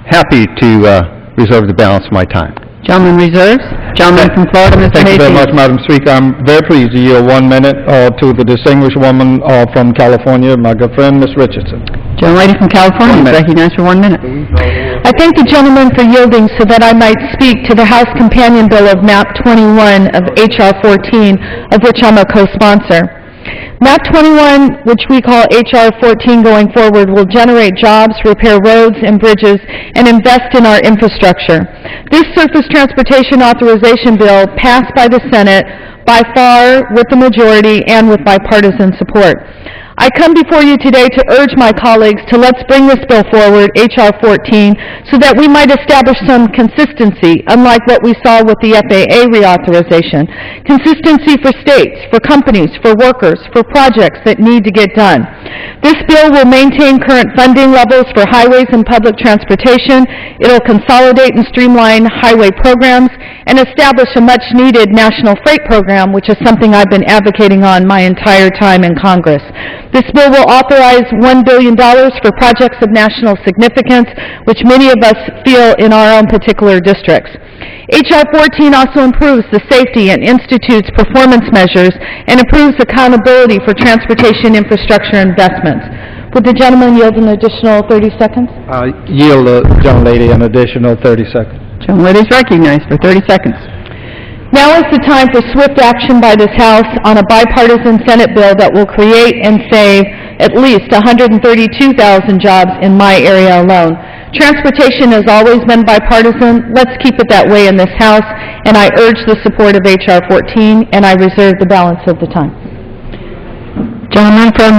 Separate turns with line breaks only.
happy to reserve the balance of my time.
Gentleman reserves. Gentleman from Florida, Mr.
Thank you very much,
Hayes.
Madam Speaker. I'm very pleased to yield 1 minute to the distinguished woman from California, my good friend, Ms. Richardson.
Gentlelady from California is recognized for 1 minute.
I thank the gentleman for yielding so that I might speak to the House Companion Bill of MAP 21 of H.R. 14, of which I'm a co-sponsor. MAP 21, which we call H.R. 14 going forward, will generate jobs, repair roads and bridges, and invest in our infrastructure. This Surface Transportation Authorization Bill passed by the Senate by far with the majority and with bipartisan support. I come before you today to urge my colleagues to let's bring this bill forward, H.R. 14, so that we might establish some consistency, unlike what we saw with the FAA reauthorization. Consistency for states, for companies, for workers, for projects that need to get done. This bill will maintain current funding levels for highways and public transportation. It'll consolidate and streamline highway programs and establish a much-needed national freight program, which is something I've been advocating on my entire time in Congress. This bill will authorize $1 billion for projects of national significance, which many of us feel in our own particular districts. H.R. 14 also improves the safety and institutes performance measures and improves accountability for transportation infrastructure investments. Would the gentleman yield an additional 30 seconds?
Yield the young lady an additional 30 seconds.
Gentlelady is recognized for 30 seconds.
Now is the time for swift action by this House on a bipartisan Senate bill that will create and save at least 132,000 jobs in my area alone. Transportation has always been bipartisan. Let's keep it that way in this House, and I urge the support of H.R. 14, and I reserve the balance of the time.
Gentleman from